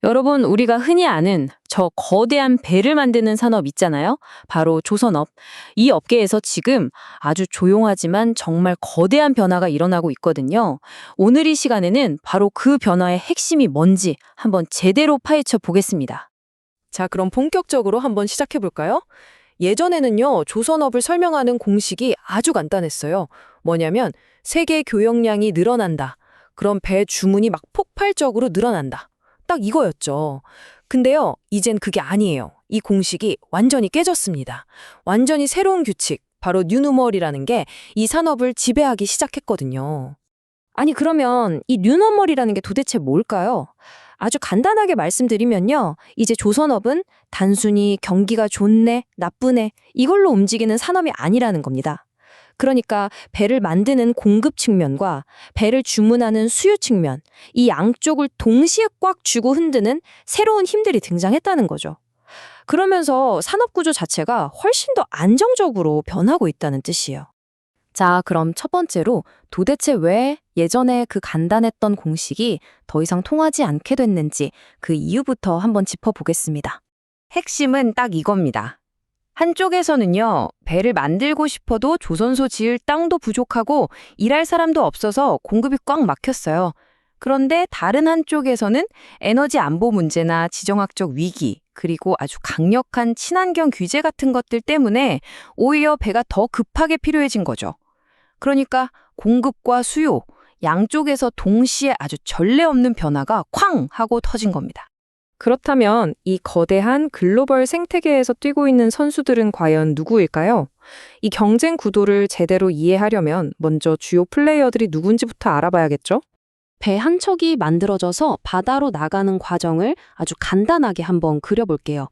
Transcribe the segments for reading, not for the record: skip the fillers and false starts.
여러분, 우리가 흔히 아는 저 거대한 배를 만드는 산업 있잖아요. 바로 조선업. 이 업계에서 지금 아주 조용하지만 정말 거대한 변화가 일어나고 있거든요. 오늘 이 시간에는 바로 그 변화의 핵심이 뭔지 한번 제대로 파헤쳐 보겠습니다. 자, 그럼 본격적으로 한번 시작해 볼까요? 예전에는요, 조선업을 설명하는 공식이 아주 간단했어요. 뭐냐면, 세계 교역량이 늘어난다. 그럼 배 주문이 막 폭발적으로 늘어난다. 딱 이거였죠. 근데요, 이젠 그게 아니에요. 이 공식이 완전히 깨졌습니다. 완전히 새로운 규칙, 바로 뉴노멀이라는 게 이 산업을 지배하기 시작했거든요. 아니, 그러면 이 뉴노멀이라는 게 도대체 뭘까요? 아주 간단하게 말씀드리면요. 이제 조선업은 단순히 경기가 좋네, 나쁘네, 이걸로 움직이는 산업이 아니라는 겁니다. 그러니까 배를 만드는 공급 측면과 배를 주문하는 수요 측면, 이 양쪽을 동시에 꽉 쥐고 흔드는 새로운 힘들이 등장했다는 거죠. 그러면서 산업 구조 자체가 훨씬 더 안정적으로 변하고 있다는 뜻이에요. 자, 그럼 첫 번째로 도대체 왜 예전에 그 간단했던 공식이 더 이상 통하지 않게 됐는지 그 이유부터 한번 짚어보겠습니다. 핵심은 딱 이겁니다. 한쪽에서는요, 배를 만들고 싶어도 조선소 지을 땅도 부족하고 일할 사람도 없어서 공급이 꽉 막혔어요. 그런데 다른 한쪽에서는 에너지 안보 문제나 지정학적 위기, 그리고 아주 강력한 친환경 규제 같은 것들 때문에 오히려 배가 더 급하게 필요해진 거죠. 그러니까 공급과 수요, 양쪽에서 동시에 아주 전례 없는 변화가 쾅 하고 터진 겁니다. 그렇다면 이 거대한 글로벌 생태계에서 뛰고 있는 선수들은 과연 누구일까요? 이 경쟁 구도를 제대로 이해하려면 먼저 주요 플레이어들이 누군지부터 알아봐야겠죠? 배 한 척이 만들어져서 바다로 나가는 과정을 아주 간단하게 한번 그려볼게요.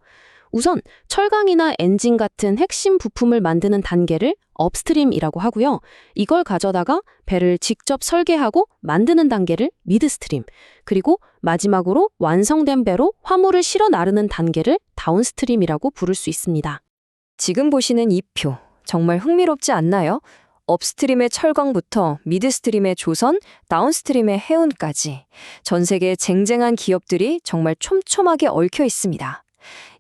우선 철강이나 엔진 같은 핵심 부품을 만드는 단계를 업스트림이라고 하고요. 이걸 가져다가 배를 직접 설계하고 만드는 단계를 미드스트림, 그리고 마지막으로 완성된 배로 화물을 실어 나르는 단계를 다운스트림이라고 부를 수 있습니다. 지금 보시는 이 표, 정말 흥미롭지 않나요? 업스트림의 철강부터 미드스트림의 조선, 다운스트림의 해운까지 전 세계 쟁쟁한 기업들이 정말 촘촘하게 얽혀 있습니다.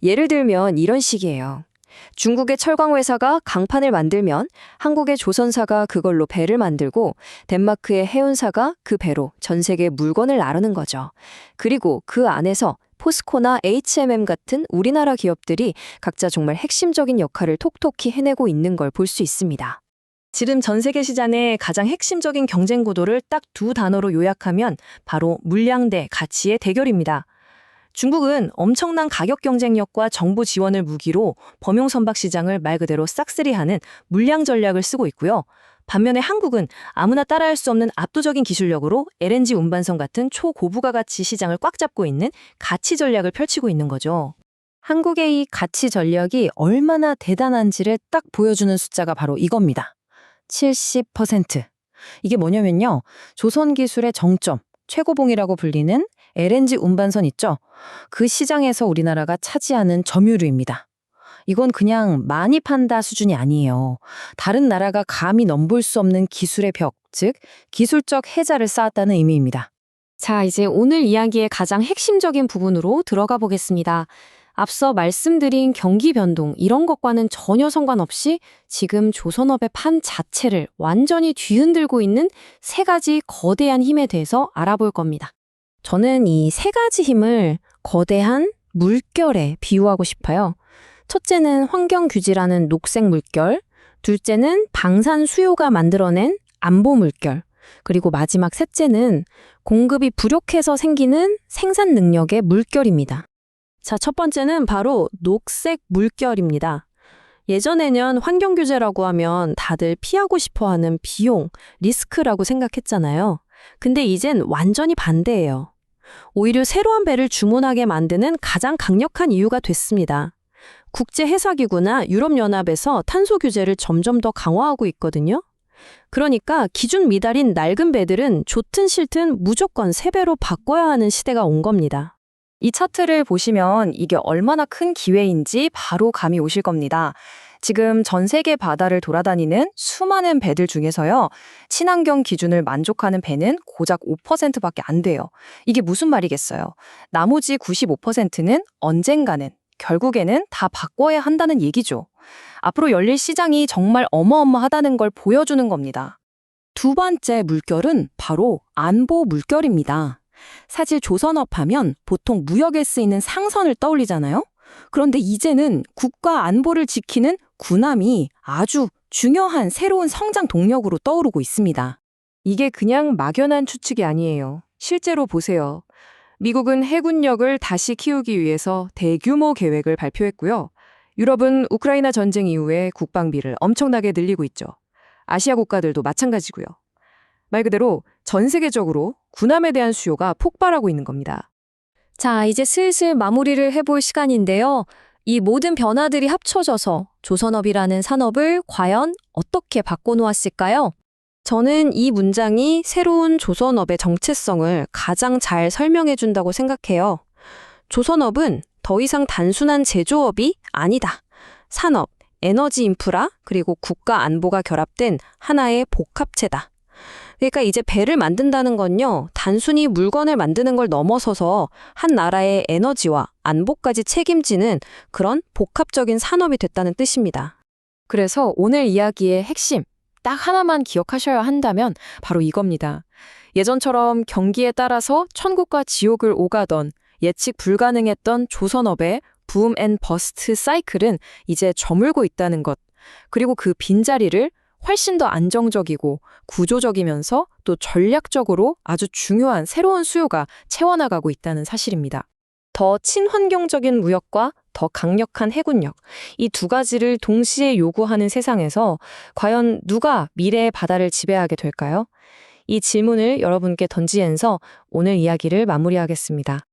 예를 들면 이런 식이에요. 중국의 철강회사가 강판을 만들면 한국의 조선사가 그걸로 배를 만들고 덴마크의 해운사가 그 배로 전 세계 물건을 나르는 거죠. 그리고 그 안에서 포스코나 H&M 같은 우리나라 기업들이 각자 정말 핵심적인 역할을 톡톡히 해내고 있는 걸 볼 수 있습니다. 지금 전 세계 시장의 가장 핵심적인 경쟁 구도를 딱 두 단어로 요약하면 바로 물량 대 가치의 대결입니다. 중국은 엄청난 가격 경쟁력과 정부 지원을 무기로 범용 선박 시장을 말 그대로 싹쓸이하는 물량 전략을 쓰고 있고요. 반면에 한국은 아무나 따라할 수 없는 압도적인 기술력으로 LNG 운반선 같은 초고부가 가치 시장을 꽉 잡고 있는 가치 전략을 펼치고 있는 거죠. 한국의 이 가치 전략이 얼마나 대단한지를 딱 보여주는 숫자가 바로 이겁니다. 70%. 이게 뭐냐면요. 조선 기술의 정점, 최고봉이라고 불리는 LNG 운반선 있죠? 그 시장에서 우리나라가 차지하는 점유율입니다. 이건 그냥 많이 판다 수준이 아니에요. 다른 나라가 감히 넘볼 수 없는 기술의 벽, 즉 기술적 해자를 쌓았다는 의미입니다. 자, 이제 오늘 이야기의 가장 핵심적인 부분으로 들어가 보겠습니다. 앞서 말씀드린 경기 변동 이런 것과는 전혀 상관없이 지금 조선업의 판 자체를 완전히 뒤흔들고 있는 세 가지 거대한 힘에 대해서 알아볼 겁니다. 저는 이 세 가지 힘을 거대한 물결에 비유하고 싶어요. 첫째는 환경규지라는 녹색 물결, 둘째는 방산 수요가 만들어낸 안보 물결, 그리고 마지막 셋째는 공급이 부족해서 생기는 생산 능력의 물결입니다. 자, 첫 번째는 바로 녹색 물결입니다. 예전에는 환경규제라고 하면 다들 피하고 싶어하는 비용, 리스크라고 생각했잖아요. 근데 이젠 완전히 반대예요. 오히려 새로운 배를 주문하게 만드는 가장 강력한 이유가 됐습니다. 국제해사기구나 유럽연합에서 탄소 규제를 점점 더 강화하고 있거든요. 그러니까 기준 미달인 낡은 배들은 좋든 싫든 무조건 새 배로 바꿔야 하는 시대가 온 겁니다. 이 차트를 보시면 이게 얼마나 큰 기회인지 바로 감이 오실 겁니다. 지금 전 세계 바다를 돌아다니는 수많은 배들 중에서요, 친환경 기준을 만족하는 배는 고작 5%밖에 안 돼요. 이게 무슨 말이겠어요? 나머지 95%는 언젠가는, 결국에는 다 바꿔야 한다는 얘기죠. 앞으로 열릴 시장이 정말 어마어마하다는 걸 보여주는 겁니다. 두 번째 물결은 바로 안보 물결입니다. 사실 조선업 하면 보통 무역에 쓰이는 상선을 떠올리잖아요? 그런데 이제는 국가 안보를 지키는 군함이 아주 중요한 새로운 성장 동력으로 떠오르고 있습니다. 이게 그냥 막연한 추측이 아니에요. 실제로 보세요. 미국은 해군력을 다시 키우기 위해서 대규모 계획을 발표했고요. 유럽은 우크라이나 전쟁 이후에 국방비를 엄청나게 늘리고 있죠. 아시아 국가들도 마찬가지고요. 말 그대로 전 세계적으로 군함에 대한 수요가 폭발하고 있는 겁니다. 자, 이제 슬슬 마무리를 해볼 시간인데요. 이 모든 변화들이 합쳐져서 조선업이라는 산업을 과연 어떻게 바꿔놓았을까요? 저는 이 문장이 새로운 조선업의 정체성을 가장 잘 설명해준다고 생각해요. 조선업은 더 이상 단순한 제조업이 아니다. 산업, 에너지 인프라, 그리고 국가 안보가 결합된 하나의 복합체다. 그러니까 이제 배를 만든다는 건요, 단순히 물건을 만드는 걸 넘어서서 한 나라의 에너지와 안보까지 책임지는 그런 복합적인 산업이 됐다는 뜻입니다. 그래서 오늘 이야기의 핵심, 딱 하나만 기억하셔야 한다면 바로 이겁니다. 예전처럼 경기에 따라서 천국과 지옥을 오가던 예측 불가능했던 조선업의 붐 앤 버스트 사이클은 이제 저물고 있다는 것. 그리고 그 빈자리를 훨씬 더 안정적이고 구조적이면서 또 전략적으로 아주 중요한 새로운 수요가 채워나가고 있다는 사실입니다. 더 친환경적인 무역과 더 강력한 해군력, 이 두 가지를 동시에 요구하는 세상에서 과연 누가 미래의 바다를 지배하게 될까요? 이 질문을 여러분께 던지면서 오늘 이야기를 마무리하겠습니다.